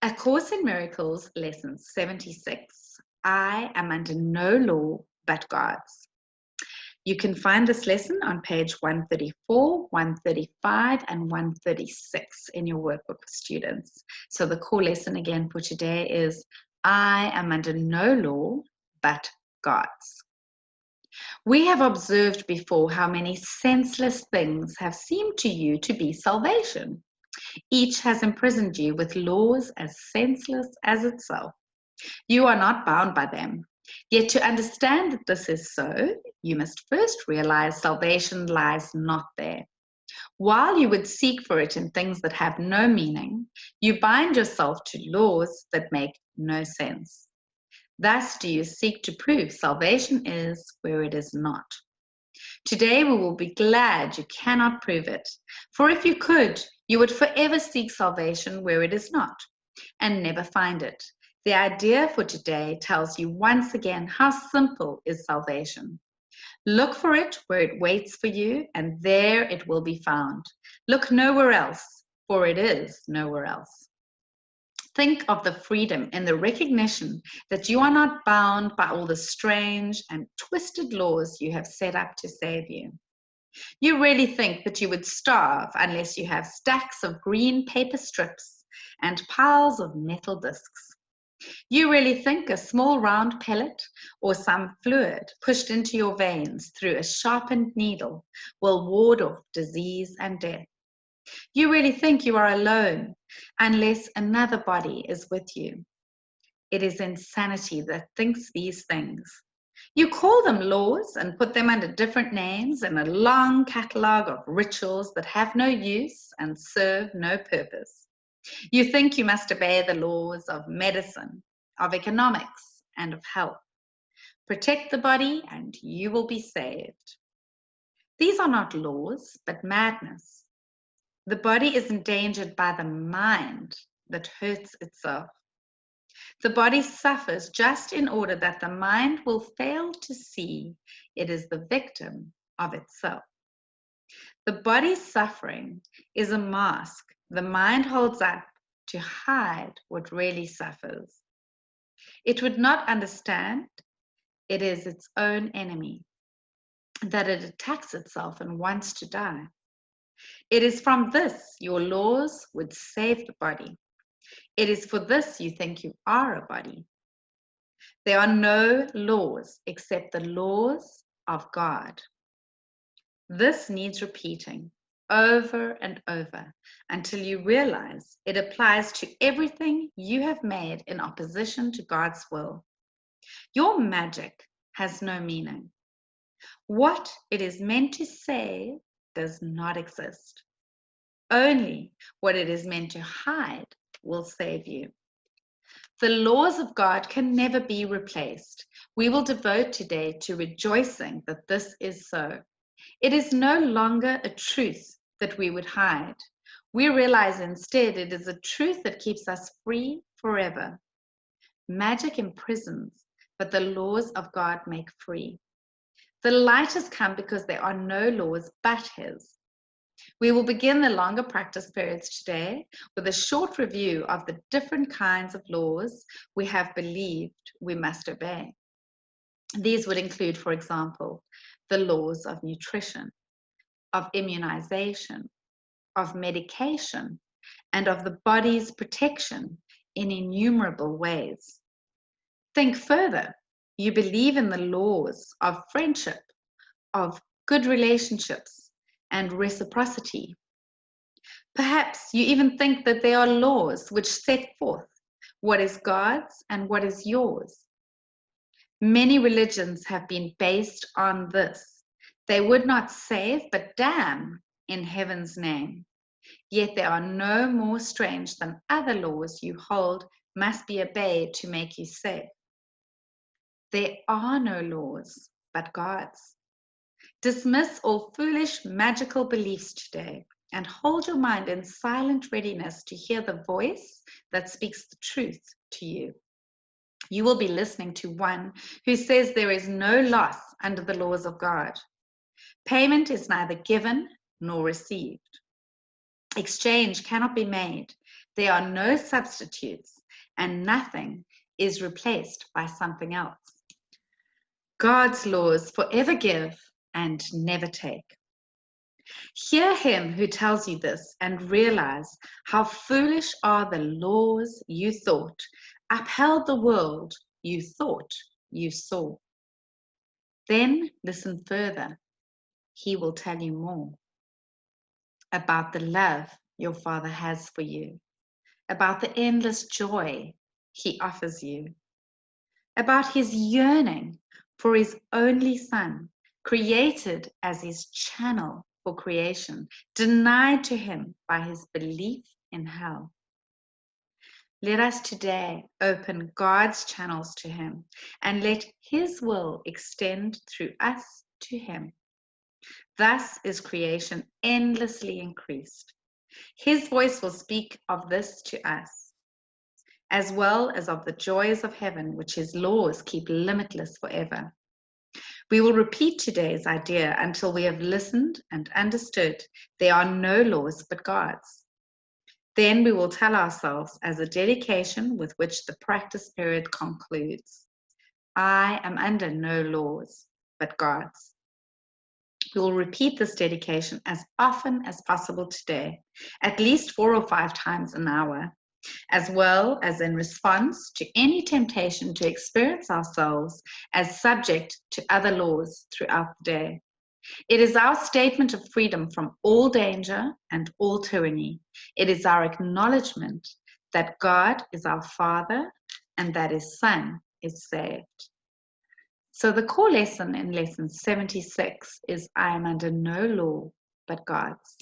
A Course in Miracles, Lesson 76. I am under no law but God's. You can find this lesson on page 134, 135, and 136 in your workbook for students. So the core lesson again for today is, I am under no law but God's. We have observed before how many senseless things have seemed to you to be salvation. Each has imprisoned you with laws as senseless as itself. You are not bound by them. Yet to understand that this is so, you must first realize salvation lies not there. While you would seek for it in things that have no meaning, you bind yourself to laws that make no sense. Thus do you seek to prove salvation is where it is not. Today we will be glad you cannot prove it, for if you could, you would forever seek salvation where it is not, and never find it. The idea for today tells you once again how simple is salvation. Look for it where it waits for you, and there it will be found. Look nowhere else, for it is nowhere else. Think of the freedom in the recognition that you are not bound by all the strange and twisted laws you have set up to save you. You really think that you would starve unless you have stacks of green paper strips and piles of metal discs. You really think a small round pellet or some fluid pushed into your veins through a sharpened needle will ward off disease and death. You really think you are alone unless another body is with you. It is insanity that thinks these things. You call them laws and put them under different names in a long catalogue of rituals that have no use and serve no purpose. You think you must obey the laws of medicine, of economics, and of health. Protect the body and you will be saved. These are not laws, but madness. The body is endangered by the mind that hurts itself. The body suffers just in order that the mind will fail to see it is the victim of itself. The body's suffering is a mask the mind holds up to hide what really suffers. It would not understand it is its own enemy, that it attacks itself and wants to die. It is from this your laws would save the body. It is for this you think you are a body. There are no laws except the laws of God. This needs repeating over and over until you realize it applies to everything you have made in opposition to God's will. Your magic has no meaning. What it is meant to say does not exist. Only what it is meant to hide will save you. The laws of God can never be replaced. We will devote today to rejoicing that this is so. It is no longer a truth that we would hide. We realize instead it is a truth that keeps us free forever. Magic imprisons, but the laws of God make free. The light has come because there are no laws but His. We will begin the longer practice periods today with a short review of the different kinds of laws we have believed we must obey. These would include, for example, the laws of nutrition, of immunization, of medication, and of the body's protection in innumerable ways. Think further. You believe in the laws of friendship, of good relationships, and reciprocity. Perhaps you even think that there are laws which set forth what is God's and what is yours. Many religions have been based on this. They would not save but damn in heaven's name. Yet there are no more strange than other laws you hold must be obeyed to make you safe. There are no laws but God's. Dismiss all foolish magical beliefs today and hold your mind in silent readiness to hear the voice that speaks the truth to you. You will be listening to one who says there is no loss under the laws of God. Payment is neither given nor received. Exchange cannot be made. There are no substitutes, and nothing is replaced by something else. God's laws forever give and never take. Hear him who tells you this and realize how foolish are the laws you thought upheld the world you thought you saw. Then listen further. He will tell you more about the love your Father has for you, about the endless joy he offers you, about his yearning for his only Son, created as his channel for creation, denied to him by his belief in hell. Let us today open God's channels to him and let his will extend through us to him. Thus is creation endlessly increased. His voice will speak of this to us, as well as of the joys of heaven, which his laws keep limitless forever. We will repeat today's idea until we have listened and understood there are no laws but God's. Then we will tell ourselves as a dedication with which the practice period concludes, I am under no laws but God's. We will repeat this dedication as often as possible today, at least 4 or 5 times an hour, as well as in response to any temptation to experience ourselves as subject to other laws throughout the day. It is our statement of freedom from all danger and all tyranny. It is our acknowledgement that God is our Father and that his Son is saved. So the core lesson in lesson 76 is I am under no law but God's.